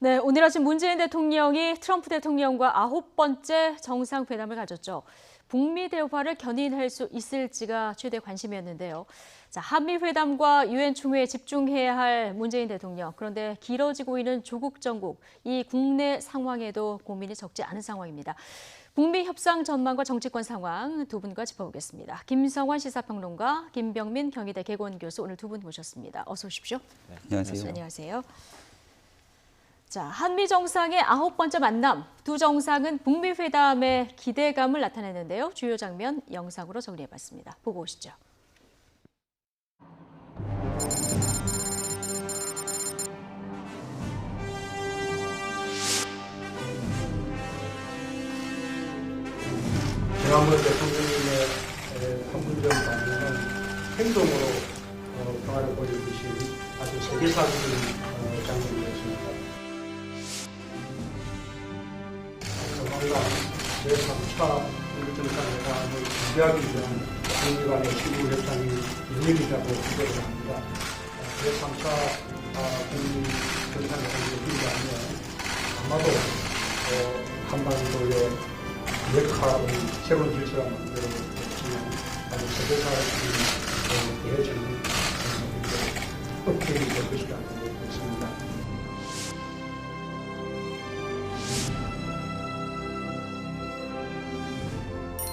네, 오늘 아침 문재인 대통령이 트럼프 대통령과 9번째 정상회담을 가졌죠. 북미 대화를 견인할 수 있을지가 최대 관심이었는데요. 자, 한미 회담과 유엔 총회에 집중해야 할 문재인 대통령. 그런데 길어지고 있는 조국 정국, 이 국내 상황에도 고민이 적지 않은 상황입니다. 북미 협상 전망과 정치권 상황 두 분과 짚어보겠습니다. 김성환 시사평론가, 김병민 경희대 개건 교수 오늘 두 분 모셨습니다. 어서 오십시오. 네, 안녕하세요. 안녕하세요. 자, 한미 정상의 9번째 만남. 두 정상은 북미 회담에 기대감을 나타내는데요. 주요 장면 영상으로 정리해봤습니다. 보고 오시죠. 지난번 대통령님의 판문점 방문은 행동으로 평화를 보여주신 아주 세계사적인 장면이었습니다. 조만간 제3차 북미정상회담을 준비하기 위한 북미 간의 실무 협상이 열리리라고 기대를 합니다. 제3차 북미 정상회담이 열리지 않으면 아마도 한반도의 역할은 새로운 질서가 만들어지면 아주 세계사적인 대해적인 업계이 될 것이라고 믿습니다.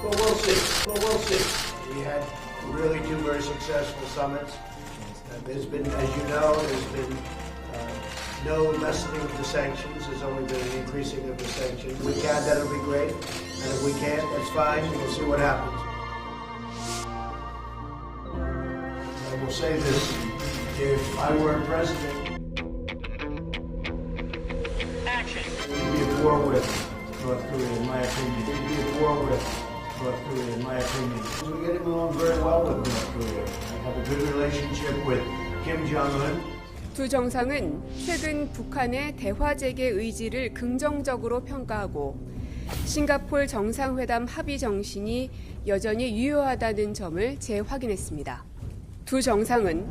Well, we'll see. Well, we'll see. We had really two very successful summits. There's been, as you know, there's been no lessening of the sanctions. There's only been an increasing of the sanctions. If we can, that'll be great. And if we can't, that's fine. We'll see what happens. I will say this. If I were president, we'd be at war with North Korea, in my opinion. We'd be at war with North Korea, in my opinion. We get along very well with North Korea. I have a good relationship with Kim Jong-un. 두 정상은 최근 북한의 대화 재개 의지를 긍정적으로 평가하고 싱가포르 정상회담 합의 정신이 여전히 유효하다는 점을 재확인했습니다. 두 정상은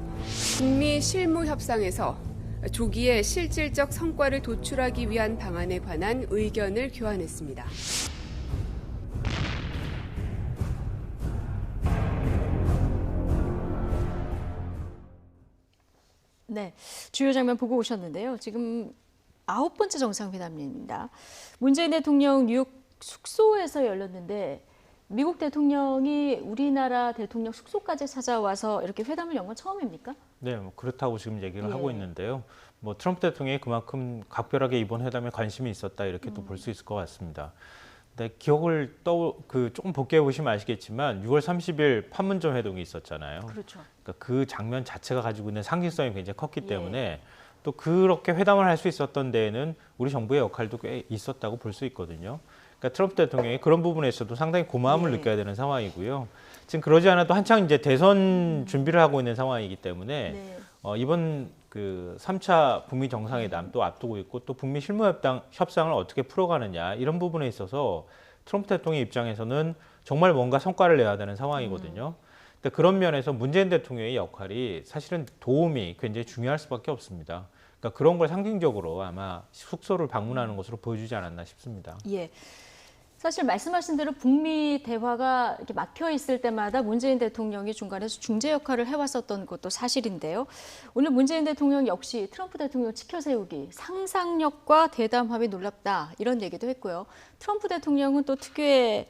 북미 실무 협상에서 조기에 실질적 성과를 도출하기 위한 방안에 관한 의견을 교환했습니다. 네, 주요 장면 보고 오셨는데요. 지금 9번째 정상회담입니다. 문재인 대통령 뉴욕 숙소에서 열렸는데 미국 대통령이 우리나라 대통령 숙소까지 찾아와서 이렇게 회담을 연 건 처음입니까? 네, 뭐 그렇다고 지금 얘기를 예. 하고 있는데요. 뭐 트럼프 대통령이 그만큼 각별하게 이번 회담에 관심이 있었다 이렇게 또 볼 수 있을 것 같습니다. 근데 기억을 조금 복귀해 보시면 아시겠지만 6월 30일 판문점 회동이 있었잖아요. 그렇죠. 그러니까 그 장면 자체가 가지고 있는 상징성이 굉장히 컸기 때문에 또 그렇게 회담을 할 수 있었던 데에는 우리 정부의 역할도 꽤 있었다고 볼 수 있거든요. 그러니까 트럼프 대통령이 그런 부분에서도 상당히 고마움을 느껴야 되는 상황이고요. 지금 그러지 않아도 한창 이제 대선 준비를 하고 있는 상황이기 때문에 이번 그 3차 북미 정상회담 또 앞두고 있고 또 북미 실무협상을 어떻게 풀어가느냐 이런 부분에 있어서 트럼프 대통령 입장에서는 정말 뭔가 성과를 내야 되는 상황이거든요. 근데 그런 면에서 문재인 대통령의 역할이 사실은 도움이 굉장히 중요할 수밖에 없습니다. 그러니까 그런 걸 상징적으로 아마 숙소를 방문하는 것으로 보여주지 않았나 싶습니다. 예. 사실 말씀하신 대로 북미 대화가 이렇게 막혀 있을 때마다 문재인 대통령이 중간에서 중재 역할을 해왔었던 것도 사실인데요. 오늘 문재인 대통령 역시 트럼프 대통령 치켜세우기, 상상력과 대담함이 놀랍다 이런 얘기도 했고요. 트럼프 대통령은 또 특유의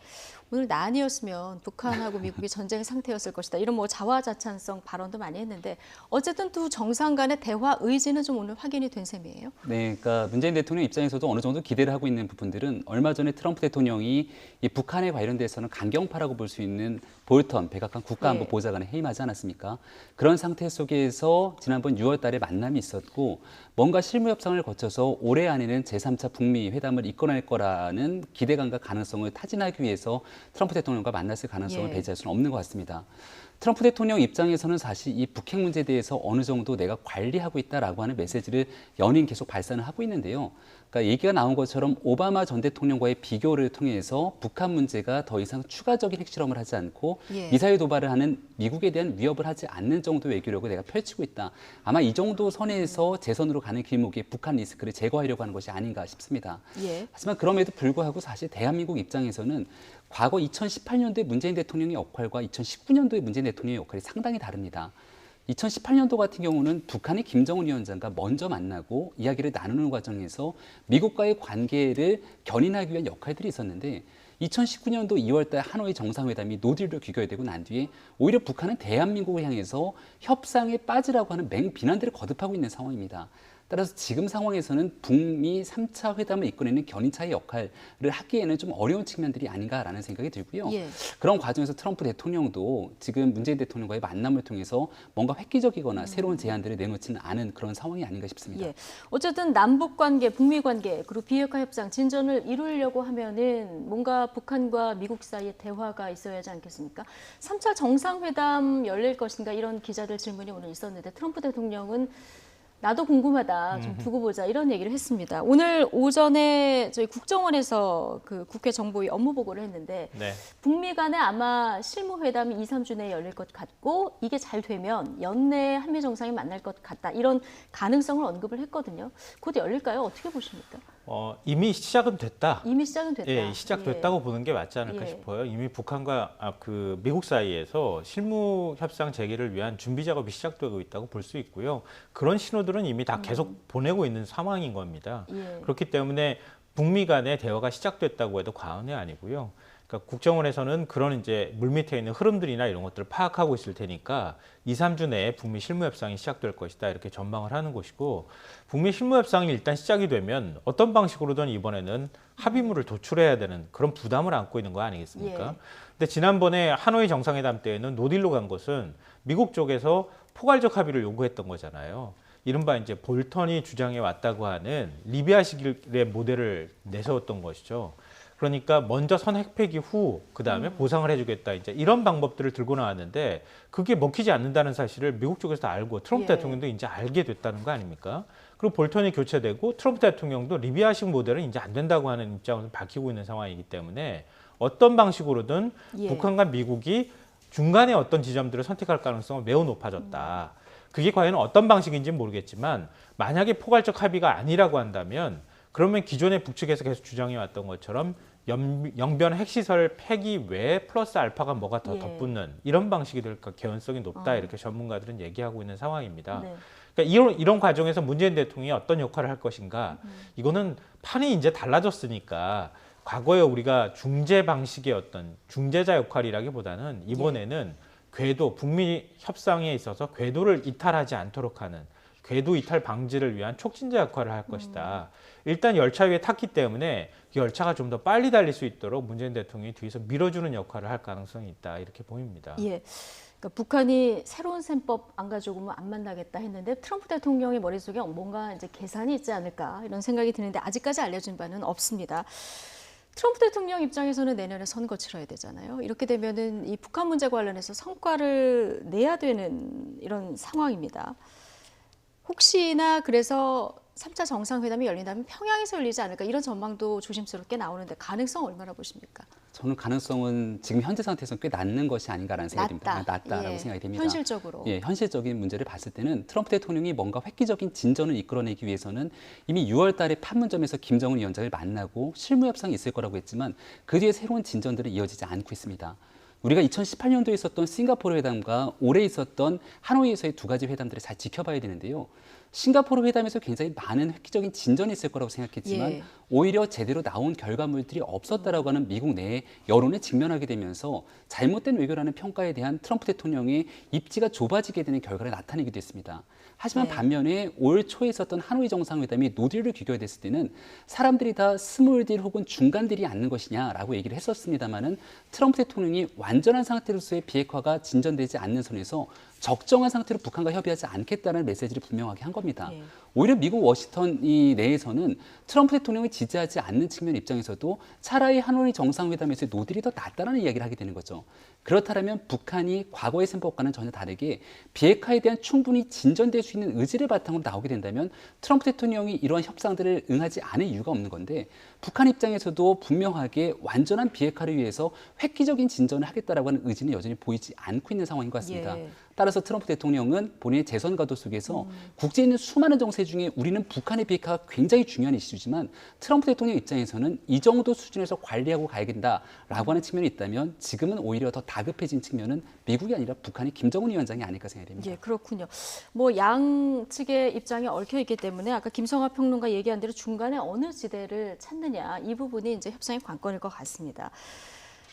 오늘 나 아니었으면 북한하고 미국이 전쟁 상태였을 것이다. 이런 뭐 자화자찬성 발언도 많이 했는데 어쨌든 두 정상 간의 대화 의지는 좀 오늘 확인이 된 셈이에요. 네, 그러니까 문재인 대통령 입장에서도 어느 정도 기대를 하고 있는 부분들은 얼마 전에 트럼프 대통령이 이 북한에 관련돼서는 강경파라고 볼 수 있는 볼턴 백악관 국가안보보좌관에 해임하지 않았습니까? 그런 상태 속에서 지난번 6월 달에 만남이 있었고 뭔가 실무 협상을 거쳐서 올해 안에는 제3차 북미 회담을 이끌어낼 거라는 기대감과 가능성을 타진하기 위해서 트럼프 대통령과 만났을 가능성을 배제할 수는 없는 것 같습니다. 트럼프 대통령 입장에서는 사실 이 북핵 문제에 대해서 어느 정도 내가 관리하고 있다라고 하는 메시지를 연임 계속 발산을 하고 있는데요. 그러니까 얘기가 나온 것처럼 오바마 전 대통령과의 비교를 통해서 북한 문제가 더 이상 추가적인 핵실험을 하지 않고 예. 미사일 도발을 하는 미국에 대한 위협을 하지 않는 정도의 외교력을 내가 펼치고 있다. 아마 이 정도 선에서 재선으로 가는 길목에 북한 리스크를 제거하려고 하는 것이 아닌가 싶습니다. 예. 하지만 그럼에도 불구하고 사실 대한민국 입장에서는 과거 2018년도의 문재인 대통령의 역할과 2019년도의 문재인 대통령의 역할이 상당히 다릅니다. 2018년도 같은 경우는 북한의 김정은 위원장과 먼저 만나고 이야기를 나누는 과정에서 미국과의 관계를 견인하기 위한 역할들이 있었는데 2019년도 2월달 하노이 정상회담이 노딜로 귀결되고 난 뒤에 오히려 북한은 대한민국을 향해서 협상에 빠지라고 하는 맹비난들을 거듭하고 있는 상황입니다. 따라서 지금 상황에서는 북미 3차 회담을 이끌어내는 견인차의 역할을 하기에는 좀 어려운 측면들이 아닌가라는 생각이 들고요. 예. 그런 과정에서 트럼프 대통령도 지금 문재인 대통령과의 만남을 통해서 뭔가 획기적이거나 새로운 제안들을 내놓지는 않은 그런 상황이 아닌가 싶습니다. 예. 어쨌든 남북 관계, 북미 관계, 그리고 비핵화 협상 진전을 이루려고 하면은 뭔가 북한과 미국 사이에 대화가 있어야 하지 않겠습니까? 3차 정상회담 열릴 것인가 이런 기자들 질문이 오늘 있었는데 트럼프 대통령은 나도 궁금하다. 좀 두고 보자. 이런 얘기를 했습니다. 오늘 오전에 저희 국정원에서 그 국회 정보위 업무 보고를 했는데 네. 북미 간에 아마 실무회담이 2, 3주 내에 열릴 것 같고 이게 잘 되면 연내에 한미 정상이 만날 것 같다. 이런 가능성을 언급을 했거든요. 곧 열릴까요? 어떻게 보십니까? 이미 시작은 됐다. 이미 시작은 됐다. 예, 시작됐다고 보는 게 맞지 않을까 예. 싶어요. 이미 북한과 미국 사이에서 실무 협상 재개를 위한 준비 작업이 시작되고 있다고 볼 수 있고요. 그런 신호들은 이미 다 계속 보내고 있는 상황인 겁니다. 예. 그렇기 때문에 북미 간의 대화가 시작됐다고 해도 과언이 아니고요. 그러니까 국정원에서는 그런 이제 물밑에 있는 흐름들이나 이런 것들을 파악하고 있을 테니까 2, 3주 내에 북미 실무 협상이 시작될 것이다 이렇게 전망을 하는 것이고 북미 실무 협상이 일단 시작이 되면 어떤 방식으로든 이번에는 합의문을 도출해야 되는 그런 부담을 안고 있는 거 아니겠습니까? 예. 근데 지난번에 하노이 정상회담 때에는 노딜로 간 것은 미국 쪽에서 포괄적 합의를 요구했던 거잖아요. 이른바 이제 볼턴이 주장해 왔다고 하는 리비아식의 모델을 내세웠던 것이죠. 그러니까 먼저 선 핵폐기 후 그다음에 보상을 해주겠다 이제 이런 방법들을 들고 나왔는데 그게 먹히지 않는다는 사실을 미국 쪽에서 알고 트럼프 예. 대통령도 이제 알게 됐다는 거 아닙니까? 그리고 볼턴이 교체되고 트럼프 대통령도 리비아식 모델은 이제 안 된다고 하는 입장을 밝히고 있는 상황이기 때문에 어떤 방식으로든 예. 북한과 미국이 중간에 어떤 지점들을 선택할 가능성은 매우 높아졌다. 그게 과연 어떤 방식인지는 모르겠지만 만약에 포괄적 합의가 아니라고 한다면 그러면 기존의 북측에서 계속 주장해 왔던 것처럼 영변 핵시설 폐기 외에 플러스 알파가 뭐가 더 예. 덧붙는 이런 방식이 될 개연성이 높다 이렇게 전문가들은 얘기하고 있는 상황입니다. 네. 그러니까 이런 과정에서 문재인 대통령이 어떤 역할을 할 것인가 이거는 판이 이제 달라졌으니까 과거에 우리가 중재 방식의 어떤 중재자 역할이라기보다는 이번에는 궤도 북미 협상에 있어서 궤도를 이탈하지 않도록 하는 궤도 이탈 방지를 위한 촉진자 역할을 할 것이다. 일단 열차 위에 탔기 때문에 그 열차가 좀 더 빨리 달릴 수 있도록 문재인 대통령이 뒤에서 밀어주는 역할을 할 가능성이 있다. 이렇게 보입니다. 예. 그러니까 북한이 새로운 셈법 안 가져오면 안 만나겠다 했는데 트럼프 대통령의 머릿속에 뭔가 이제 계산이 있지 않을까 이런 생각이 드는데 아직까지 알려진 바는 없습니다. 트럼프 대통령 입장에서는 내년에 선거 치러야 되잖아요. 이렇게 되면은 이 북한 문제 관련해서 성과를 내야 되는 이런 상황입니다. 혹시나 그래서 3차 정상회담이 열린다면 평양에서 열리지 않을까 이런 전망도 조심스럽게 나오는데 가능성 얼마나 보십니까? 저는 가능성은 지금 현재 상태에서는 꽤 낮는 것이 아닌가라는 생각이 듭니다. 낮다. 낮다라고 예. 생각이 됩니다. 현실적으로. 예, 현실적인 문제를 봤을 때는 트럼프 대통령이 뭔가 획기적인 진전을 이끌어내기 위해서는 이미 6월 달에 판문점에서 김정은 위원장을 만나고 실무 협상이 있을 거라고 했지만 그 뒤에 새로운 진전들은 이어지지 않고 있습니다. 우리가 2018년도에 있었던 싱가포르 회담과 올해 있었던 하노이에서의 두 가지 회담들을 잘 지켜봐야 되는데요. 싱가포르 회담에서 굉장히 많은 획기적인 진전이 있을 거라고 생각했지만 예. 오히려 제대로 나온 결과물들이 없었다라고 하는 미국 내의 여론에 직면하게 되면서 잘못된 외교라는 평가에 대한 트럼프 대통령의 입지가 좁아지게 되는 결과를 나타내기도 했습니다. 하지만 네. 반면에 올 초에 있었던 하노이 정상회담이 노딜로 귀결됐을 때는 사람들이 다 스몰딜 혹은 중간딜이 않는 것이냐라고 얘기를 했었습니다마는 트럼프 대통령이 완전한 상태로서의 비핵화가 진전되지 않는 선에서 적정한 상태로 북한과 협의하지 않겠다는 메시지를 분명하게 한 겁니다. 예. 오히려 미국 워싱턴 이 내에서는 트럼프 대통령이 지지하지 않는 측면 입장에서도 차라리 하노이 정상회담에서의 노딜이 더 낫다는 이야기를 하게 되는 거죠. 그렇다면 북한이 과거의 생각과는 전혀 다르게 비핵화에 대한 충분히 진전될 수 있는 의지를 바탕으로 나오게 된다면 트럼프 대통령이 이러한 협상들을 응하지 않을 이유가 없는 건데 북한 입장에서도 분명하게 완전한 비핵화를 위해서 획기적인 진전을 하겠다라고 하는 의지는 여전히 보이지 않고 있는 상황인 것 같습니다. 예. 따라서 트럼프 대통령은 본인의 재선 가도 속에서 국제에 있는 수많은 정세 중에 우리는 북한의 비핵화가 굉장히 중요한 이슈지만 트럼프 대통령 입장에서는 이 정도 수준에서 관리하고 가야 된다라고 하는 측면이 있다면 지금은 오히려 더 다급해진 측면은 미국이 아니라 북한의 김정은 위원장이 아닐까 생각이 됩니다. 예, 그렇군요. 뭐 양측의 입장이 얽혀 있기 때문에 아까 김성화 평론가 얘기한 대로 중간에 어느 지대를 찾느냐 이 부분이 이제 협상의 관건일 것 같습니다.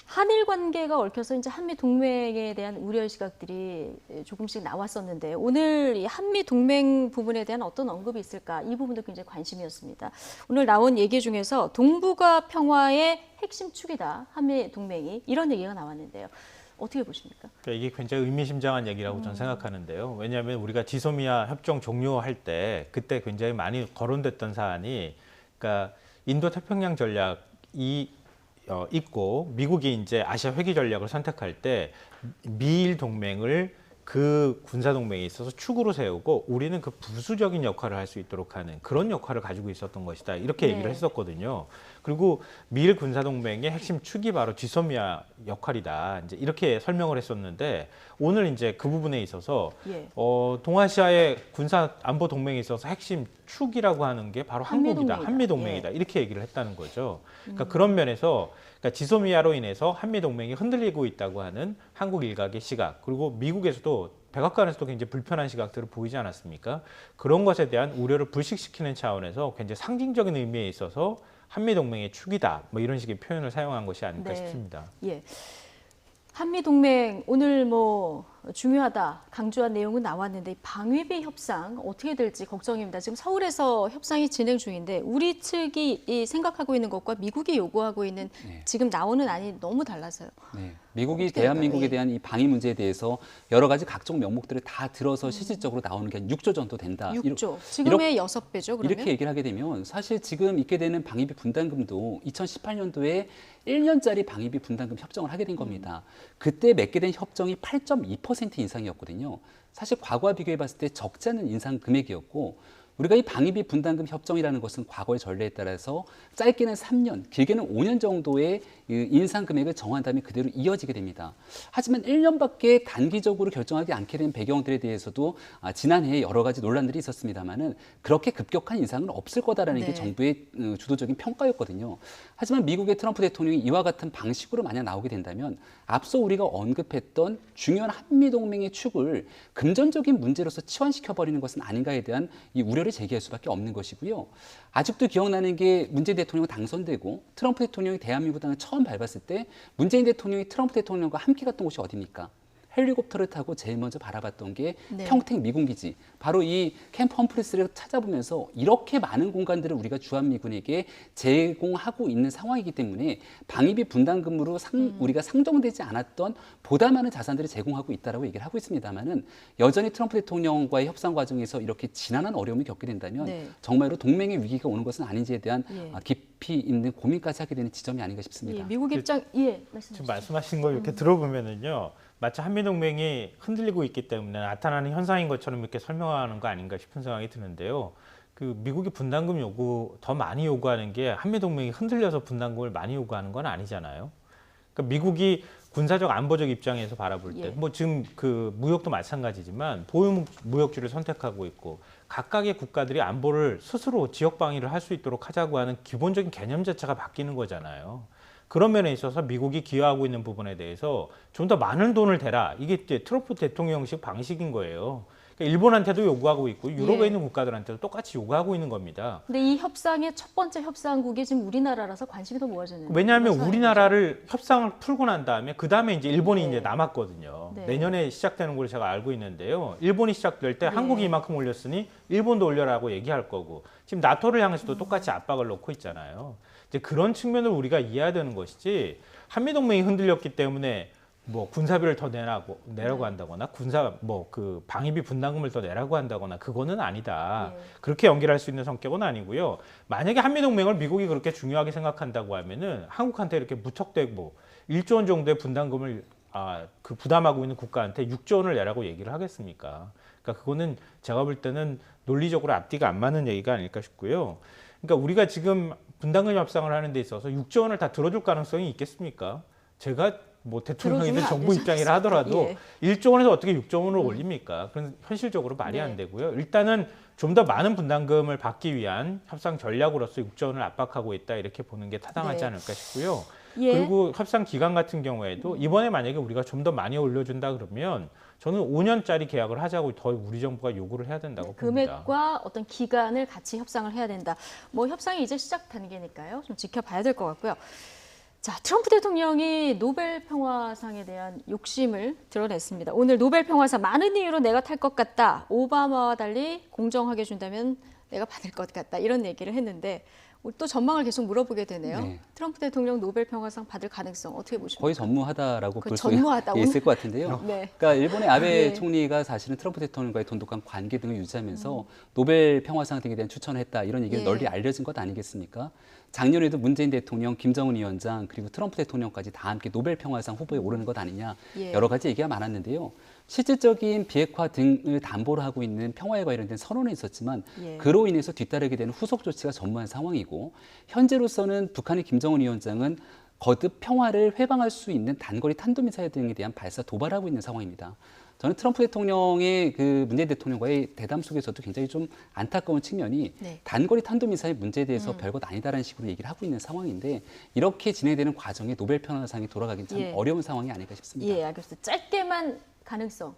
한일 관계가 얽혀서 이제 한미 동맹에 대한 우려의 시각들이 조금씩 나왔었는데 오늘 이 한미 동맹 부분에 대한 어떤 언급이 있을까 이 부분도 굉장히 관심이었습니다. 오늘 나온 얘기 중에서 동북아 평화의 핵심 축이다 한미 동맹이 이런 얘기가 나왔는데요. 어떻게 보십니까? 그러니까 이게 굉장히 의미심장한 얘기라고 저는 생각하는데요. 왜냐하면 우리가 지소미아 협정 종료할 때 그때 굉장히 많이 거론됐던 사안이 그러니까 인도 태평양 전략이 있고 미국이 이제 아시아 회귀 전략을 선택할 때 미일 동맹을 그 군사 동맹에 있어서 축으로 세우고 우리는 그 부수적인 역할을 할 수 있도록 하는 그런 역할을 가지고 있었던 것이다. 이렇게 네. 얘기를 했었거든요. 그리고 미일 군사 동맹의 핵심 축이 바로 지소미아 역할이다. 이제 이렇게 설명을 했었는데 오늘 이제 그 부분에 있어서 예. 동아시아의 군사 안보 동맹에 있어서 핵심 축이라고 하는 게 바로 한국이다. 한미동맹이다. 한미 동맹이다. 이렇게 얘기를 했다는 거죠. 그러니까 그런 면에서 그러니까 지소미아로 인해서 한미 동맹이 흔들리고 있다고 하는 한국 일각의 시각 그리고 미국에서도 백악관에서도 굉장히 불편한 시각들을 보이지 않았습니까? 그런 것에 대한 우려를 불식시키는 차원에서 굉장히 상징적인 의미에 있어서 한미 동맹의 축이다. 뭐 이런 식의 표현을 사용한 것이 아닐까 네. 싶습니다. 예. 한미 동맹 오늘 뭐 중요하다 강조한 내용은 나왔는데 방위비 협상 어떻게 될지 걱정입니다. 지금 서울에서 협상이 진행 중인데 우리 측이 이 생각하고 있는 것과 미국이 요구하고 있는 네. 지금 나오는 안이 너무 달라서요. 네. 미국이 어떻게 대한민국에 될까요? 대한 이 방위 문제에 대해서 여러 가지 각종 명목들을 다 들어서 실질적으로 나오는 게 한 6조 정도 된다. 6조. 지금의 6배죠, 그러면? 이렇게 얘기를 하게 되면 사실 지금 있게 되는 방위비 분담금도 2018년도에 1년짜리 방위비 분담금 협정을 하게 된 겁니다. 그때 맺게 된 협정이 8.2% 인상이었거든요. 사실 과거와 비교해 봤을 때 적지 않은 인상 금액이었고 우리가 이 방위비 분담금 협정이라는 것은 과거의 전례에 따라서 짧게는 3년, 길게는 5년 정도의 인상 금액을 정한 다음에 그대로 이어지게 됩니다. 하지만 1년밖에 단기적으로 결정하지 않게 된 배경들에 대해서도 지난해에 여러 가지 논란들이 있었습니다만은 그렇게 급격한 인상은 없을 거다라는 네. 게 정부의 주도적인 평가였거든요. 하지만 미국의 트럼프 대통령이 이와 같은 방식으로 만약 나오게 된다면 앞서 우리가 언급했던 중요한 한미동맹의 축을 금전적인 문제로서 치환시켜버리는 것은 아닌가에 대한 이 우려를 제기할 수밖에 없는 것이고요. 아직도 기억나는 게 문재인 대통령이 당선되고 트럼프 대통령이 대한민국 땅을 처음 밟았을 때 문재인 대통령이 트럼프 대통령과 함께 갔던 곳이 어디입니까? 헬리콥터를 타고 제일 먼저 바라봤던 게 네. 평택 미군기지. 바로 이 캠프 험프리스를 찾아보면서 이렇게 많은 공간들을 우리가 주한미군에게 제공하고 있는 상황이기 때문에 방위비 분담금으로 우리가 상정되지 않았던 보다 많은 자산들을 제공하고 있다라고 얘기를 하고 있습니다만은 여전히 트럼프 대통령과의 협상 과정에서 이렇게 지난한 어려움을 겪게 된다면 네. 정말로 동맹의 위기가 오는 것은 아닌지에 대한 예. 깊이 있는 고민까지 하게 되는 지점이 아닌가 싶습니다. 예, 미국 입장, 예, 말씀해 지금 주시죠. 말씀하신 걸 이렇게 들어보면은요, 마치 한미동맹이 흔들리고 있기 때문에 나타나는 현상인 것처럼 이렇게 설명하는 거 아닌가 싶은 생각이 드는데요. 그 미국이 분담금 요구 더 많이 요구하는 게 한미동맹이 흔들려서 분담금을 많이 요구하는 건 아니잖아요. 그러니까 미국이 군사적 안보적 입장에서 바라볼 때, 예. 뭐 지금 그 무역도 마찬가지지만 보유 무역주를 선택하고 있고 각각의 국가들이 안보를 스스로 지역 방위를 할 수 있도록 하자고 하는 기본적인 개념 자체가 바뀌는 거잖아요. 그런 면에 있어서 미국이 기여하고 있는 부분에 대해서 좀 더 많은 돈을 대라. 이게 이제 트럼프 대통령식 방식인 거예요. 그러니까 일본한테도 요구하고 있고 유럽에 예. 있는 국가들한테도 똑같이 요구하고 있는 겁니다. 근데 이 협상의 첫 번째 협상국이 지금 우리나라라서 관심이 더 모아지는. 왜냐하면 그런 우리나라를 협상을 풀고 난 다음에 그 다음에 이제 일본이 네. 이제 남았거든요. 네. 내년에 시작되는 걸로 제가 알고 있는데요. 일본이 시작될 때 네. 한국이 이만큼 올렸으니 일본도 올려라고 얘기할 거고 지금 나토를 향해서도 똑같이 압박을 넣고 있잖아요. 이제 그런 측면을 우리가 이해해야 되는 것이지 한미동맹이 흔들렸기 때문에 뭐 군사비를 더 내라고 한다거나 군사 뭐 그 방위비 분담금을 더 내라고 한다거나 그거는 아니다. 그렇게 연결할 수 있는 성격은 아니고요. 만약에 한미동맹을 미국이 그렇게 중요하게 생각한다고 하면은 한국한테 이렇게 무턱대고 1조 원 정도의 분담금을 그 부담하고 있는 국가한테 6조 원을 내라고 얘기를 하겠습니까? 그러니까 그거는 제가 볼 때는 논리적으로 앞뒤가 안 맞는 얘기가 아닐까 싶고요. 그러니까 우리가 지금 분담금 협상을 하는 데 있어서 6조 원을 다 들어줄 가능성이 있겠습니까? 제가 뭐 대통령이든 들어주면 안 정부 되지 입장이라 하더라도 예. 1조 원에서 어떻게 6조 원을 올립니까? 그건 현실적으로 말이 네. 안 되고요. 일단은 좀 더 많은 분담금을 받기 위한 협상 전략으로서 6조 원을 압박하고 있다 이렇게 보는 게 타당하지 네. 않을까 싶고요. 예. 그리고 협상 기간 같은 경우에도 이번에 만약에 우리가 좀 더 많이 올려준다 그러면 저는 5년짜리 계약을 하자고 더 우리 정부가 요구를 해야 된다고 봅니다. 금액과 어떤 기간을 같이 협상을 해야 된다. 뭐 협상이 이제 시작 단계니까요. 좀 지켜봐야 될 것 같고요. 자, 트럼프 대통령이 노벨 평화상에 대한 욕심을 드러냈습니다. 오늘 노벨 평화상 많은 이유로 내가 탈 것 같다. 오바마와 달리 공정하게 준다면 내가 받을 것 같다. 이런 얘기를 했는데 또 전망을 계속 물어보게 되네요. 네. 트럼프 대통령 노벨 평화상 받을 가능성 어떻게 보십니까? 거의 전무하다라고 거의 볼 수 전무하다. 있을 것 같은데요. 네. 그러니까 일본의 아베 네. 총리가 사실은 트럼프 대통령과의 돈독한 관계 등을 유지하면서 노벨 평화상 등에 대한 추천을 했다 이런 얘기가 예. 널리 알려진 것 아니겠습니까? 작년에도 문재인 대통령, 김정은 위원장 그리고 트럼프 대통령까지 다 함께 노벨 평화상 후보에 오르는 것 아니냐 예. 여러 가지 얘기가 많았는데요. 실질적인 비핵화 등을 담보로 하고 있는 평화에 관련된 선언은 있었지만 예. 그로 인해서 뒤따르게 되는 후속 조치가 전무한 상황이고 현재로서는 북한의 김정은 위원장은 거듭 평화를 회방할 수 있는 단거리 탄도미사일 등에 대한 발사 도발하고 있는 상황입니다. 저는 트럼프 대통령의 그 문재인 대통령과의 대담 속에서도 굉장히 좀 안타까운 측면이 네. 단거리 탄도미사일 문제에 대해서 별것 아니다라는 식으로 얘기를 하고 있는 상황인데 이렇게 진행되는 과정에 노벨 평화상이 돌아가긴 참 예. 어려운 상황이 아닐까 싶습니다. 예, 알겠습니다. 짧게만 가능성.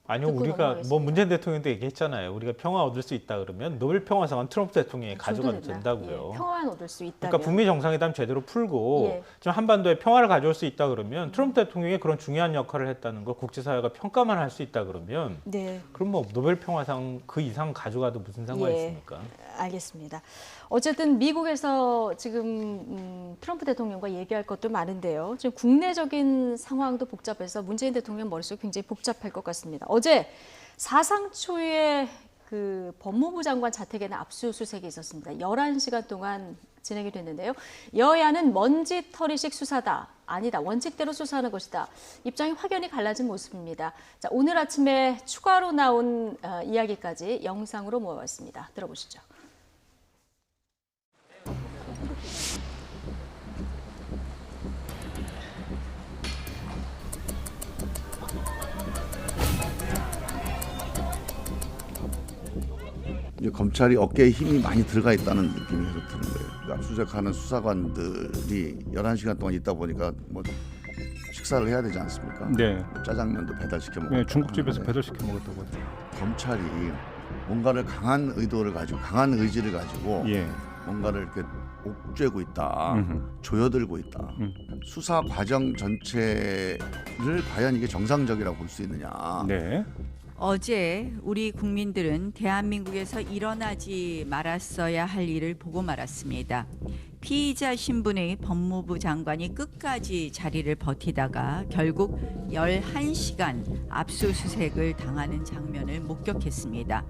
아니요, 듣고 우리가 넘어가겠습니다. 뭐 문재인 대통령도 얘기했잖아요. 우리가 평화 얻을 수 있다 그러면 노벨 평화상은 트럼프 대통령이 줘도 가져가도 된다. 된다고요. 예, 평화만 얻을 수 있다면. 그러니까 북미 정상회담 제대로 풀고 예. 지금 한반도에 평화를 가져올 수 있다 그러면 트럼프 대통령이 그런 중요한 역할을 했다는 걸 국제사회가 평가만 할 수 있다 그러면 네, 그럼 뭐 노벨 평화상 그 이상 가져가도 무슨 상관이 예. 있습니까? 알겠습니다. 어쨌든 미국에서 지금 트럼프 대통령과 얘기할 것도 많은데요. 지금 국내적인 상황도 복잡해서 문재인 대통령 머릿속이 굉장히 복잡할 것 같습니다. 어제 사상 초유의 그 법무부 장관 자택에는 압수수색이 있었습니다. 11시간 동안 진행이 됐는데요. 여야는 먼지털이식 수사다. 아니다. 원칙대로 수사하는 것이다. 입장이 확연히 갈라진 모습입니다. 자, 오늘 아침에 추가로 나온 이야기까지 영상으로 모아왔습니다. 들어보시죠. 이제 검찰이 어깨에 힘이 많이 들어가 있다는 느낌이 계속 드는 거예요. 그 압수수색하는 수사관들이 11시간 동안 있다 보니까 뭐 식사를 해야 되지 않습니까? 네. 짜장면도 배달시켜 먹고 네, 중국집에서 배달시켜 먹었다고 하죠. 검찰이 뭔가를 강한 의도를 가지고 강한 의지를 가지고 예. 뭔가를 이렇게 옥죄고 있다, 음흠. 조여들고 있다. 수사 과정 전체를 과연 이게 정상적이라고 볼 수 있느냐? 네. 어제 우리 국민들은 대한민국에서 일어나지 말았어야 할 일을 보고 말았습니다. 피의자 신분의 법무부 장관이 끝까지 자리를 버티다가 결국 11시간 압수수색을 당하는 장면을 목격했습니다.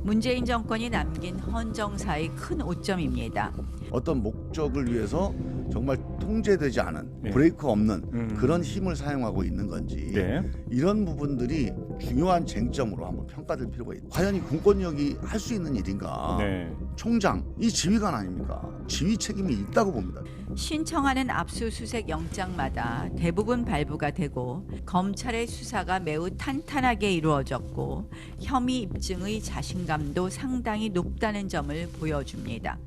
문재인 정권이 남긴 헌정사의 큰 오점입니다. 어떤 목적을 위해서 정말 통제되지 않은 네. 브레이크 없는 그런 힘을 사용하고 있는 건지 네. 이런 부분들이 중요한 쟁점으로 한번 평가될 필요가 있다. 과연 이 공권력이 할 수 있는 일인가? 네. 총장, 이 지휘관 아닙니까? 지휘 책임이 있다고 봅니다. 신청하는 압수수색 영장마다 대부분 발부가 되고 검찰의 수사가 매우 탄탄하게 이루어졌고 혐의 입증의 자신감도 상당히 높다는 점을 보여줍니다.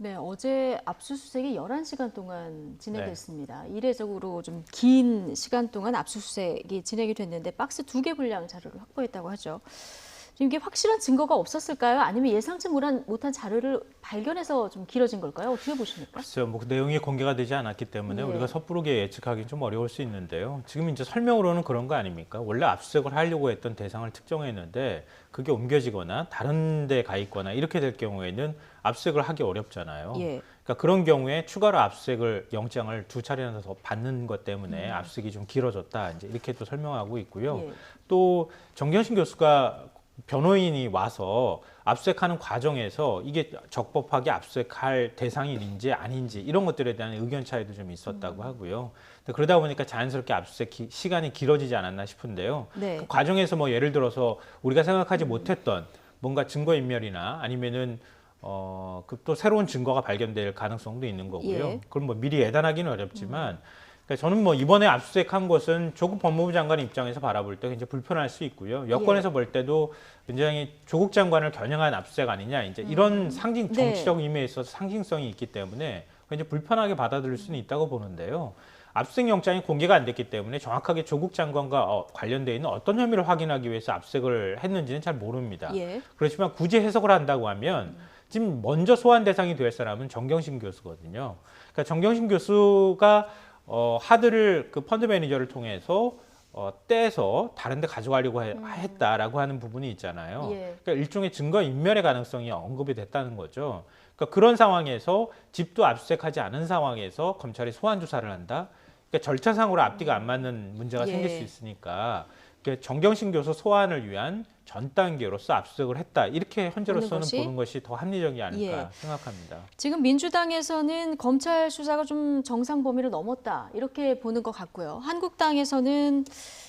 네, 어제 압수수색이 11시간 동안 진행됐습니다. 이례적으로 좀 긴 시간 동안 압수수색이 진행이 됐는데 박스 2개 분량 자료를 확보했다고 하죠. 지금 이게 확실한 증거가 없었을까요? 아니면 예상치 못한 자료를 발견해서 좀 길어진 걸까요? 어떻게 보십니까? 글쎄요, 뭐 내용이 공개가 되지 않았기 때문에 네. 우리가 섣부르게 예측하기는 좀 어려울 수 있는데요. 지금 이제 설명으로는 그런 거 아닙니까? 원래 압수수색을 하려고 했던 대상을 특정했는데 그게 옮겨지거나 다른 데 가 있거나 이렇게 될 경우에는 압수수색을 하기 어렵잖아요. 예. 그러니까 그런 경우에 추가로 압수수색을 영장을 2차례나 더 받는 것 때문에 압수수색이 좀 길어졌다. 이제 이렇게 또 설명하고 있고요. 예. 또 정경심 교수가 변호인이 와서 압수수색하는 과정에서 이게 적법하게 압수수색할 대상인지 아닌지 이런 것들에 대한 의견 차이도 좀 있었다고 하고요. 그러다 보니까 자연스럽게 압수수색 시간이 길어지지 않았나 싶은데요. 네. 그 과정에서 뭐 예를 들어서 우리가 생각하지 못했던 뭔가 증거인멸이나 아니면은 그 또 새로운 증거가 발견될 가능성도 있는 거고요. 예. 그럼 뭐 미리 예단하기는 어렵지만 그러니까 저는 뭐 이번에 압수수색한 것은 조국 법무부 장관 입장에서 바라볼 때 굉장히 불편할 수 있고요. 여권에서 볼 때도 굉장히 조국 장관을 겨냥한 압수수색 아니냐 이제 이런 상징 정치적 의미에 있어서 상징성이 있기 때문에 굉장히 불편하게 받아들일 수는 있다고 보는데요. 압수수색 영장이 공개가 안 됐기 때문에 정확하게 조국 장관과 관련되어 있는 어떤 혐의를 확인하기 위해서 압수수색을 했는지는 잘 모릅니다. 예. 그렇지만 굳이 해석을 한다고 하면 지금 먼저 소환 대상이 될 사람은 정경심 교수거든요. 그러니까 정경심 교수가 하드를 그 펀드 매니저를 통해서 떼서 다른 데 가져가려고 했다라고 하는 부분이 있잖아요. 예. 그러니까 일종의 증거 인멸의 가능성이 언급이 됐다는 거죠. 그러니까 그런 상황에서 집도 압수수색하지 않은 상황에서 검찰이 소환 조사를 한다. 그러니까 절차상으로 앞뒤가 안 맞는 문제가 예. 생길 수 있으니까 그러니까 정경심 교수 소환을 위한 전 단계로서 압수수색을 했다. 이렇게 현재로서는 보는 것이 더 합리적이 아닐까 생각합니다. 지금 민주당에서는 검찰 수사가 좀 정상 범위를 넘었다 이렇게 보는 것 같고요. 한국당에서는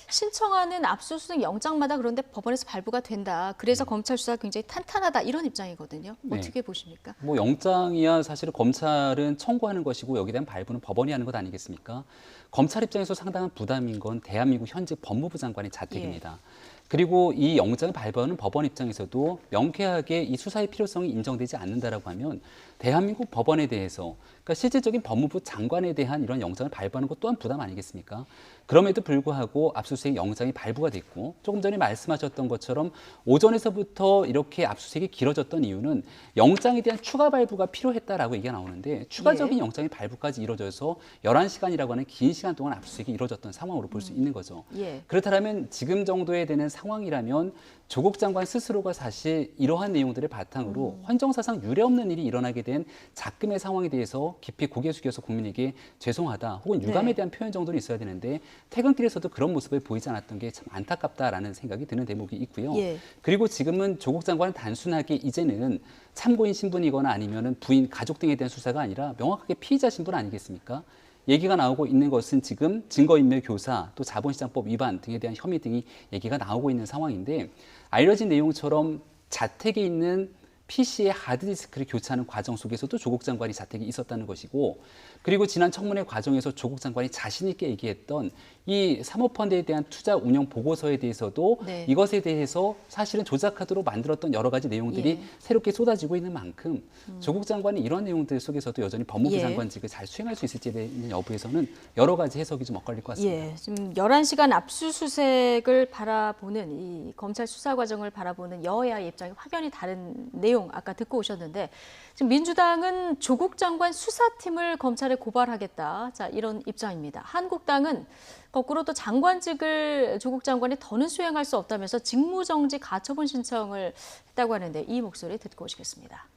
신청하는 압수수색 영장마다 그런데 법원에서 발부가 된다. 그래서 검찰 수사가 굉장히 탄탄하다 이런 입장이거든요. 네. 어떻게 보십니까? 뭐 영장이야 사실은 검찰은 청구하는 것이고 여기에 대한 발부는 법원이 하는 것 아니겠습니까? 검찰 입장에서 상당한 부담인 건 대한민국 현직 법무부 장관의 자택입니다. 그리고 이 영장을 발부하는 법원 입장에서도 명쾌하게 이 수사의 필요성이 인정되지 않는다라고 하면 대한민국 법원에 대해서 그러니까 실질적인 법무부 장관에 대한 이런 영장을 발부하는 것 또한 부담 아니겠습니까? 그럼에도 불구하고 압수수색 영장이 발부가 됐고 조금 전에 말씀하셨던 것처럼 오전에서부터 이렇게 압수수색이 길어졌던 이유는 영장에 대한 추가 발부가 필요했다라고 얘기가 나오는데 추가적인 영장의 발부까지 이루어져서 11시간이라고 하는 긴 시간 동안 압수수색이 이루어졌던 상황으로 볼 수 있는 거죠. 예. 그렇다면 지금 정도에 되는 상황이라면 조국 장관 스스로가 사실 이러한 내용들을 바탕으로 헌정사상 유례없는 일이 일어나게 된 작금의 상황에 대해서 깊이 고개 숙여서 국민에게 죄송하다 혹은 유감에 대한 표현 정도는 있어야 되는데 퇴근길에서도 그런 모습을 보이지 않았던 게 참 안타깝다라는 생각이 드는 대목이 있고요. 그리고 지금은 조국 장관은 단순하게 이제는 참고인 신분이거나 아니면은 부인, 가족 등에 대한 수사가 아니라 명확하게 피의자 신분 아니겠습니까? 얘기가 나오고 있는 것은 지금 증거인멸 교사 또 자본시장법 위반 등에 대한 혐의 등이 얘기가 나오고 있는 상황인데 알려진 내용처럼 자택에 있는 PC의 하드디스크를 교체하는 과정 속에서도 조국 장관이 자택에 있었다는 것이고 그리고 지난 청문회 과정에서 조국 장관이 자신 있게 얘기했던 이 사모펀드에 대한 투자 운영 보고서에 대해서도 이것에 대해서 사실은 조작카드로 만들었던 여러 가지 내용들이 새롭게 쏟아지고 있는 만큼 조국 장관이 이런 내용들 속에서도 여전히 법무부 장관직을 잘 수행할 수 있을지에 대한 여부에서는 여러 가지 해석이 좀 엇갈릴 것 같습니다. 지금 11시간 압수수색을 바라보는 이 검찰 수사 과정을 바라보는 여야의 입장이 확연히 다른 내용 아까 듣고 오셨는데 지금 민주당은 조국 장관 수사팀을 검찰에 고발하겠다. 자, 이런 입장입니다. 한국당은 거꾸로 또 장관직을 조국 장관이 더는 수행할 수 없다면서 직무정지 가처분 신청을 했다고 하는데 이 목소리 듣고 오시겠습니다.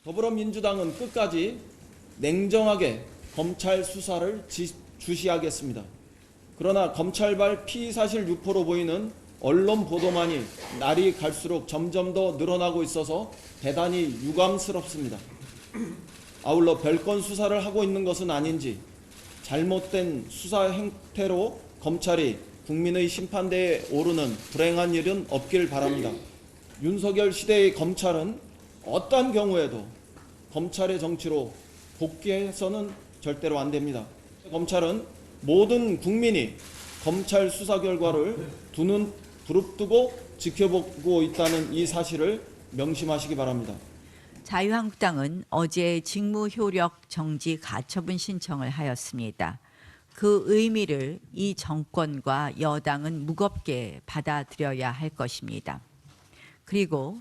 더불어민주당은 끝까지 냉정하게 검찰 수사를 주시하겠습니다. 그러나 검찰발 피의사실 유포로 보이는 언론 보도만이 날이 갈수록 점점 더 늘어나고 있어서 대단히 유감스럽습니다. 아울러 별건 수사를 하고 있는 것은 아닌지 잘못된 수사 행태로 검찰이 국민의 심판대에 오르는 불행한 일은 없길 바랍니다. 윤석열 시대의 검찰은 어떠한 경우에도 검찰의 정치로 복귀해서는 절대로 안 됩니다. 검찰은 모든 국민이 검찰 수사 결과를 두 눈 부릅뜨고 지켜보고 있다는 이 사실을 명심하시기 바랍니다. 자유한국당은 어제 직무효력 정지 가처분 신청을 하였습니다. 그 의미를 이 정권과 여당은 무겁게 받아들여야 할 것입니다. 그리고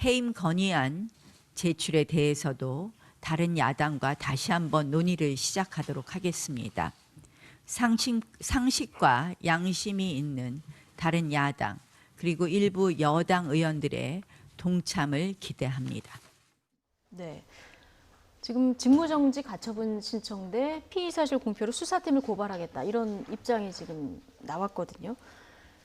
해임 건의안 제출에 대해서도 다른 야당과 다시 한번 논의를 시작하도록 하겠습니다. 상식과 양심이 있는 다른 야당 그리고 일부 여당 의원들의 동참을 기대합니다. 네. 지금 직무정지 가처분 신청 대 피의사실 공표로 수사팀을 고발하겠다 이런 입장이 지금 나왔거든요.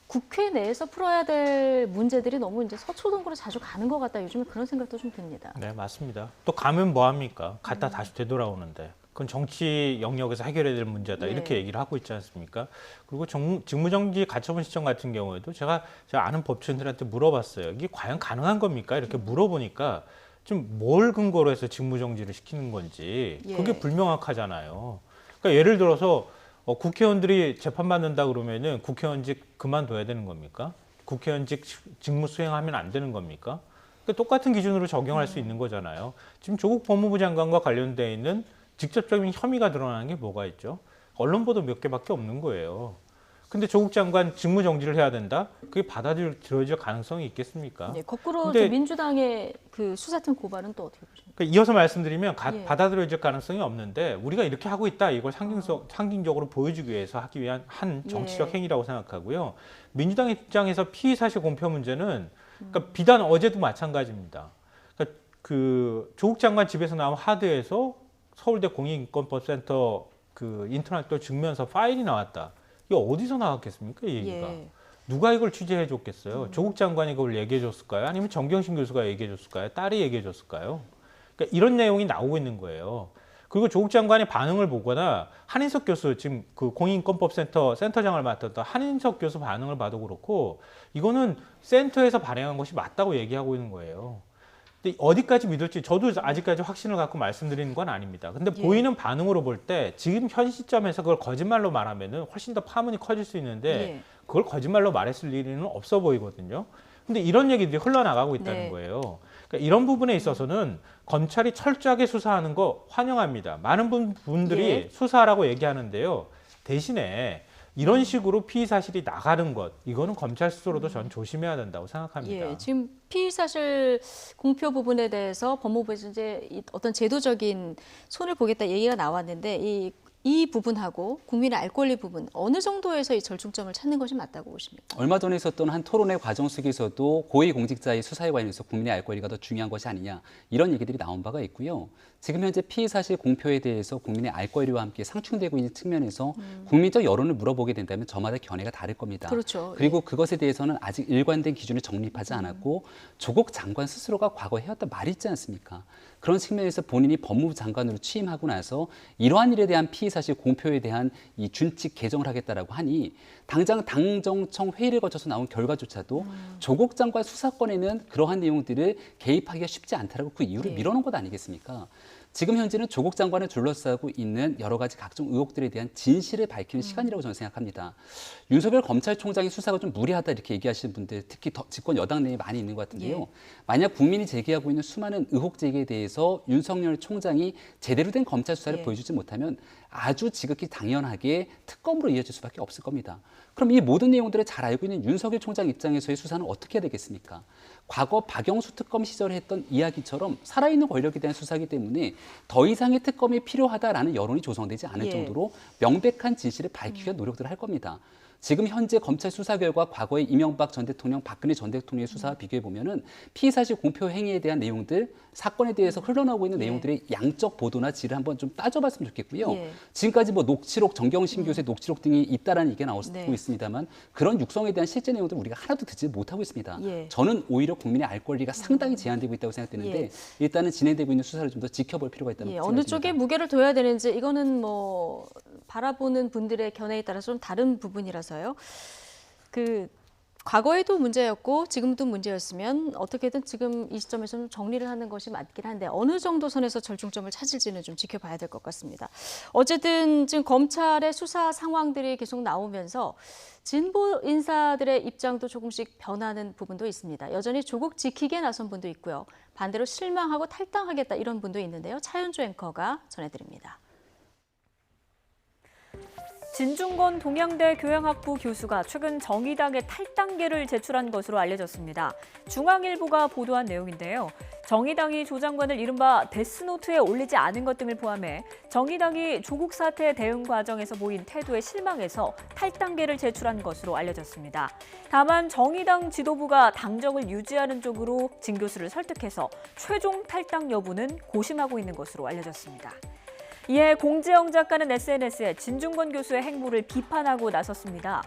국회 내에서 풀어야 될 문제들이 너무 이제 서초동으로 자주 가는 것 같다. 요즘에 그런 생각도 좀 듭니다. 네, 맞습니다. 또 가면 뭐 합니까? 갔다 다시 되돌아오는데. 그건 정치 영역에서 해결해야 될 문제다. 예. 이렇게 얘기를 하고 있지 않습니까? 그리고 직무정지 가처분 신청 같은 경우에도 제가 아는 법조인들한테 물어봤어요. 이게 과연 가능한 겁니까? 이렇게 물어보니까 좀 뭘 근거로 해서 직무정지를 시키는 건지 그게 예. 불명확하잖아요. 그러니까 예를 들어서 국회의원들이 재판받는다 그러면은 국회의원직 그만둬야 되는 겁니까? 국회의원직 직무 수행하면 안 되는 겁니까? 그러니까 똑같은 기준으로 적용할 수 있는 거잖아요. 지금 조국 법무부 장관과 관련돼 있는 직접적인 혐의가 드러나는 게 뭐가 있죠? 언론 보도 몇 개밖에 없는 거예요. 근데 조국 장관 직무 정지를 해야 된다? 그게 받아들여질 가능성이 있겠습니까? 네, 거꾸로 근데- 민주당의 그 수사팀 고발은 또 어떻게 보십니까? 그러니까 이어서 말씀드리면 예. 받아들여질 가능성이 없는데 우리가 이렇게 하고 있다 이걸 상징적으로 보여주기 위해서 하기 위한 한 정치적 예. 행위라고 생각하고요. 민주당 입장에서 피의 사실 공표 문제는 그러니까 비단 어제도 마찬가지입니다. 그러니까 그 조국 장관 집에서 나온 하드에서 서울대 공익인권법센터 그 인터넷 증명서 파일이 나왔다. 이게 어디서 나왔겠습니까, 이 얘기가? 예. 누가 이걸 취재해 줬겠어요? 조국 장관이 그걸 얘기해 줬을까요? 아니면 정경심 교수가 얘기해 줬을까요? 딸이 얘기해 줬을까요? 그러니까 이런 내용이 나오고 있는 거예요. 그리고 조국 장관의 반응을 보거나 한인석 교수, 지금 그 공익인권법센터 센터장을 맡았던 한인석 교수 반응을 봐도 그렇고 이거는 센터에서 발행한 것이 맞다고 얘기하고 있는 거예요. 근데 어디까지 믿을지 저도 아직까지 확신을 갖고 말씀드리는 건 아닙니다. 근데 예. 보이는 반응으로 볼 때 지금 현 시점에서 그걸 거짓말로 말하면은 훨씬 더 파문이 커질 수 있는데 예. 그걸 거짓말로 말했을 일은 없어 보이거든요. 근데 이런 얘기들이 흘러나가고 있다는 네. 거예요. 그러니까 이런 부분에 있어서는 검찰이 철저하게 수사하는 거 환영합니다. 많은 분들이 예. 수사하라고 얘기하는데요. 대신에 이런 식으로 피의 사실이 나가는 것, 이거는 검찰 스스로도 전 조심해야 된다고 생각합니다. 예, 지금 피의 사실 공표 부분에 대해서 법무부에서 이제 어떤 제도적인 손을 보겠다 얘기가 나왔는데 이 부분하고 국민의 알 권리 부분 어느 정도에서 이 절충점을 찾는 것이 맞다고 보십니까? 얼마 전에 있었던 한 토론회 과정 속에서도 고위공직자의 수사에 관해서 국민의 알 권리가 더 중요한 것이 아니냐 이런 얘기들이 나온 바가 있고요. 지금 현재 피의 사실 공표에 대해서 국민의 알 권리와 함께 상충되고 있는 측면에서 국민적 여론을 물어보게 된다면 저마다 견해가 다를 겁니다. 그렇죠. 그리고 그것에 대해서는 아직 일관된 기준을 정립하지 않았고 조국 장관 스스로가 과거에 해왔던 말이 있지 않습니까? 그런 측면에서 본인이 법무부 장관으로 취임하고 나서 이러한 일에 대한 피의 사실 공표에 대한 이 준칙 개정을 하겠다라고 하니 당장 당정청 회의를 거쳐서 나온 결과조차도 조국 장관 수사권에는 그러한 내용들을 개입하기가 쉽지 않다라고 그 이유를 네. 밀어놓은 것 아니겠습니까? 지금 현재는 조국 장관을 둘러싸고 있는 여러 가지 각종 의혹들에 대한 진실을 밝히는 시간이라고 저는 생각합니다. 윤석열 검찰총장의 수사가 좀 무리하다 이렇게 얘기하시는 분들 특히 집권 여당 내에 많이 있는 것 같은데요. 예. 만약 국민이 제기하고 있는 수많은 의혹 제기에 대해서 윤석열 총장이 제대로 된 검찰 수사를 예. 보여주지 못하면 아주 지극히 당연하게 특검으로 이어질 수밖에 없을 겁니다. 그럼 이 모든 내용들을 잘 알고 있는 윤석열 총장 입장에서의 수사는 어떻게 해야 되겠습니까? 과거 박영수 특검 시절에 했던 이야기처럼 살아있는 권력에 대한 수사이기 때문에 더 이상의 특검이 필요하다라는 여론이 조성되지 않을 예. 정도로 명백한 진실을 밝히기 위한 노력들을 할 겁니다. 지금 현재 검찰 수사 결과 과거의 이명박 전 대통령, 박근혜 전 대통령의 수사와 비교해 보면은 피의 사실 공표 행위에 대한 내용들, 사건에 대해서 흘러나오고 있는 예. 내용들의 양적 보도나 질을 한번 좀 따져봤으면 좋겠고요. 예. 지금까지 뭐 녹취록, 정경심 교수의 녹취록 등이 있다라는 얘기가 나오고 네. 있습니다만 그런 육성에 대한 실제 내용들 우리가 하나도 듣지 못하고 있습니다. 예. 저는 오히려 국민의 알 권리가 상당히 제한되고 있다고 생각되는데 예. 일단은 진행되고 있는 수사를 좀 더 지켜볼 필요가 있다는 예, 생각이 어느 듭니다. 쪽에 무게를 둬야 되는지 이거는 뭐 바라보는 분들의 견해에 따라서 좀 다른 부분이라서요. 그 과거에도 문제였고 지금도 문제였으면 어떻게든 지금 이 시점에서 좀 정리를 하는 것이 맞긴 한데 어느 정도 선에서 절충점을 찾을지는 좀 지켜봐야 될 것 같습니다. 어쨌든 지금 검찰의 수사 상황들이 계속 나오면서 진보 인사들의 입장도 조금씩 변하는 부분도 있습니다. 여전히 조국 지키기에 나선 분도 있고요. 반대로 실망하고 탈당하겠다 이런 분도 있는데요. 차윤주 앵커가 전해드립니다. 진중권 동양대 교양학부 교수가 최근 정의당에 탈당계를 제출한 것으로 알려졌습니다. 중앙일보가 보도한 내용인데요. 정의당이 조 장관을 이른바 데스노트에 올리지 않은 것 등을 포함해 정의당이 조국 사태 대응 과정에서 보인 태도에 실망해서 탈당계를 제출한 것으로 알려졌습니다. 다만 정의당 지도부가 당적을 유지하는 쪽으로 진 교수를 설득해서 최종 탈당 여부는 고심하고 있는 것으로 알려졌습니다. 이에 공재영 작가는 SNS에 진중권 교수의 행보를 비판하고 나섰습니다.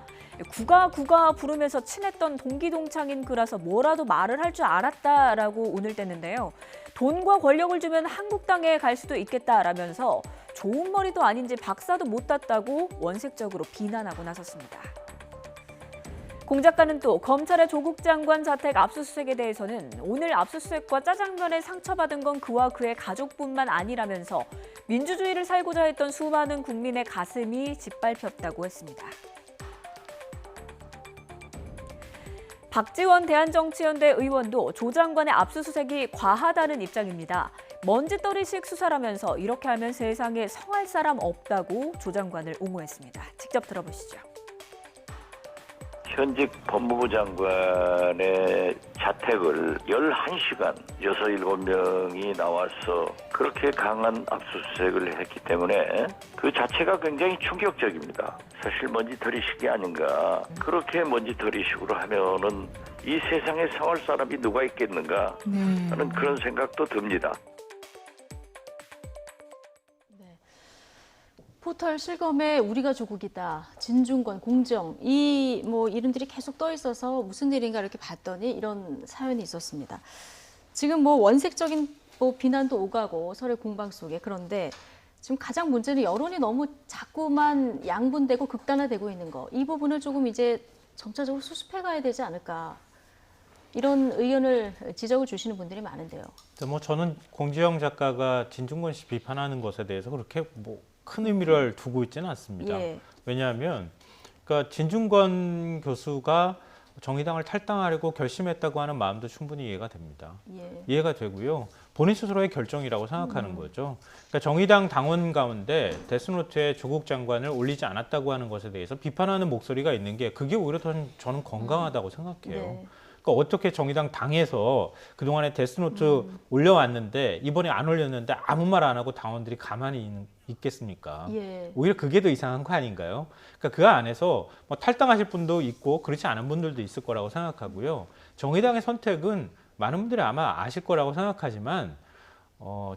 국가 부르면서 친했던 동기동창인 그라서 뭐라도 말을 할 줄 알았다라고 운을 뗐는데요. 돈과 권력을 주면 한국당에 갈 수도 있겠다라면서 좋은 머리도 아닌지 박사도 못 땄다고 원색적으로 비난하고 나섰습니다. 공 작가는 또 검찰의 조국 장관 자택 압수수색에 대해서는 오늘 압수수색과 짜장면에 상처받은 건 그와 그의 가족뿐만 아니라면서 민주주의를 살고자 했던 수많은 국민의 가슴이 짓밟혔다고 했습니다. 박지원 대한정치연대 의원도 조 장관의 압수수색이 과하다는 입장입니다. 먼지떨이식 수사라면서 이렇게 하면 세상에 성할 사람 없다고 조 장관을 옹호했습니다. 직접 들어보시죠. 현직 법무부 장관의 자택을 11시간 7명이 나와서 그렇게 강한 압수수색을 했기 때문에 그 자체가 굉장히 충격적입니다. 사실 먼지털이식이 아닌가. 그렇게 먼지털이식으로 하면은 이 세상에 성할 사람이 누가 있겠는가 하는 그런 생각도 듭니다. 포털 실검에 우리가 조국이다, 진중권, 공정 이 이름들이 계속 떠 있어서 무슨 일인가 이렇게 봤더니 이런 사연이 있었습니다. 지금 원색적인 비난도 오가고 서로의 공방 속에 그런데 지금 가장 문제는 여론이 너무 자꾸만 양분되고 극단화되고 있는 거. 이 부분을 조금 이제 점차적으로 수습해 가야 되지 않을까. 이런 의견을 지적을 주시는 분들이 많은데요. 저는 공지영 작가가 진중권 씨 비판하는 것에 대해서 그렇게 큰 의미를 두고 있지는 않습니다. 예. 왜냐하면 그러니까 진중권 교수가 정의당을 탈당하려고 결심했다고 하는 마음도 충분히 이해가 됩니다. 예. 이해가 되고요. 본인 스스로의 결정이라고 생각하는 거죠. 그러니까 정의당 당원 가운데 데스노트에 조국 장관을 올리지 않았다고 하는 것에 대해서 비판하는 목소리가 있는 게 그게 오히려 저는 건강하다고 생각해요. 네. 그러니까 어떻게 정의당 당에서 그동안에 데스노트 올려왔는데 이번에 안 올렸는데 아무 말 안 하고 당원들이 가만히 있겠습니까? 예. 오히려 그게 더 이상한 거 아닌가요? 그러니까 그 안에서 탈당하실 분도 있고 그렇지 않은 분들도 있을 거라고 생각하고요. 정의당의 선택은 많은 분들이 아마 아실 거라고 생각하지만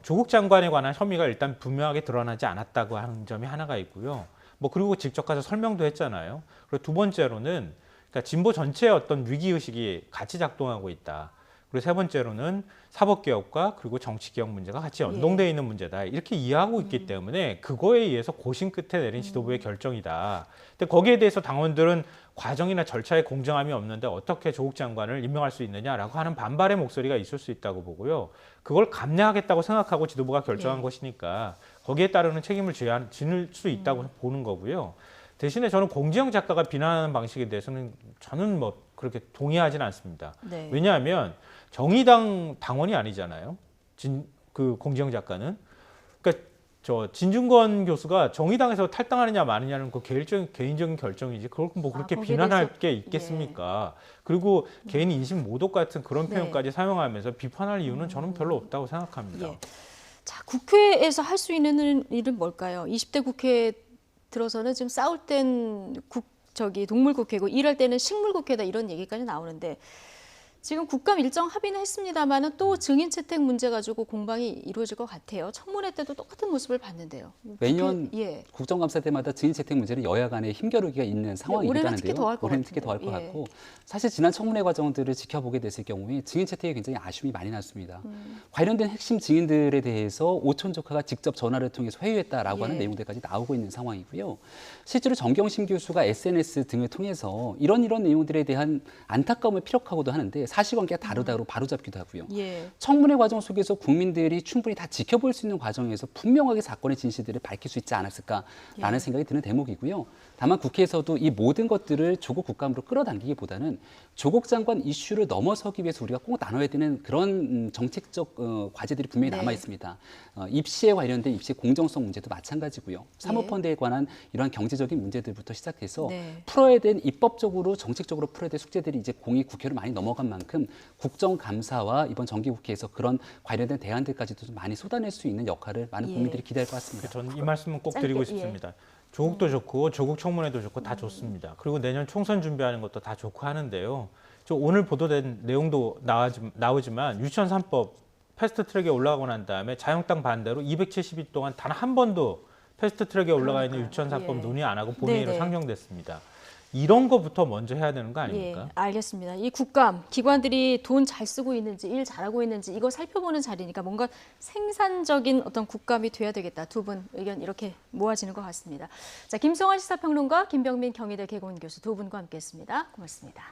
조국 장관에 관한 혐의가 일단 분명하게 드러나지 않았다고 하는 점이 하나가 있고요. 그리고 직접 가서 설명도 했잖아요. 그리고 두 번째로는 그러니까 진보 전체의 어떤 위기의식이 같이 작동하고 있다. 그리고 세 번째로는 사법개혁과 그리고 정치개혁 문제가 같이 연동되어 있는 문제다. 이렇게 이해하고 있기 때문에 그거에 의해서 고심 끝에 내린 지도부의 결정이다. 근데 거기에 대해서 당원들은 과정이나 절차에 공정함이 없는데 어떻게 조국 장관을 임명할 수 있느냐라고 하는 반발의 목소리가 있을 수 있다고 보고요. 그걸 감내하겠다고 생각하고 지도부가 결정한 것이니까 거기에 따르는 책임을 지을 수 있다고 보는 거고요. 대신에 저는 공지영 작가가 비난하는 방식에 대해서는 저는 그렇게 동의하지는 않습니다. 네. 왜냐하면 정의당 당원이 아니잖아요. 공지영 작가는. 그러니까 진중권 교수가 정의당에서 탈당하느냐 마느냐는 그 개인적인 결정이지 그걸 그렇게 비난할 게 있겠습니까? 그리고 개인 인신 모독 같은 그런 표현까지 사용하면서 비판할 이유는 저는 별로 없다고 생각합니다. 예. 자, 국회에서 할 수 있는 일은 뭘까요? 20대 국회 들어서는 지금 싸울 땐 동물국회고 일할 때는 식물국회다 이런 얘기까지 나오는데 지금 국감 일정 합의는 했습니다만은 또 증인 채택 문제 가지고 공방이 이루어질 것 같아요. 청문회 때도 똑같은 모습을 봤는데요. 매년 국정감사 때마다 증인 채택 문제는 여야 간에 힘겨루기가 있는 상황이기도 올해는 하는데요. 올해는 특히 더 할 것 같고 사실 지난 청문회 과정들을 지켜보게 됐을 경우에 증인 채택에 굉장히 아쉬움이 많이 났습니다. 관련된 핵심 증인들에 대해서 오촌 조카가 직접 전화를 통해서 회유했다라고 하는 내용들까지 나오고 있는 상황이고요. 실제로 정경심 교수가 SNS 등을 통해서 이런 내용들에 대한 안타까움을 피력하고도 하는데 사실관계가 다르다고 바로잡기도 하고요. 청문회 과정 속에서 국민들이 충분히 다 지켜볼 수 있는 과정에서 분명하게 사건의 진실들을 밝힐 수 있지 않았을까라는 생각이 드는 대목이고요. 다만 국회에서도 이 모든 것들을 조국 국감으로 끌어당기기보다는 조국 장관 이슈를 넘어서기 위해서 우리가 꼭 나눠야 되는 그런 정책적 과제들이 분명히 남아 있습니다. 입시에 관련된 입시 공정성 문제도 마찬가지고요. 사모펀드에 관한 이러한 경제적인 문제들부터 시작해서 풀어야 된 입법적으로 정책적으로 풀어야 될 숙제들이 이제 공이 국회로 많이 넘어간 만큼 만큼 국정감사와 이번 정기국회에서 그런 관련된 대안들까지도 좀 많이 쏟아낼 수 있는 역할을 많은 국민들이 기대할 것 같습니다. 저는 이 말씀은 꼭 짧게, 드리고 싶습니다. 조국도 좋고 조국 청문회도 좋고 다 좋습니다. 그리고 내년 총선 준비하는 것도 다 좋고 하는데요. 저 오늘 보도된 내용도 나오지만 유치원 3법 패스트트랙에 올라가고 난 다음에 자유한국당 반대로 270일 동안 단 한 번도 패스트트랙에 올라가 있는 유치원 3법 논의 안 하고 본회의로 네네. 상정됐습니다. 이런 거부터 먼저 해야 되는 거 아닙니까? 예, 알겠습니다. 이 국감, 기관들이 돈 잘 쓰고 있는지, 일 잘하고 있는지 이거 살펴보는 자리니까 뭔가 생산적인 어떤 국감이 돼야 되겠다. 두 분 의견 이렇게 모아지는 것 같습니다. 자, 김성환 시사평론가, 김병민 경희대 개공교수 두 분과 함께했습니다. 고맙습니다.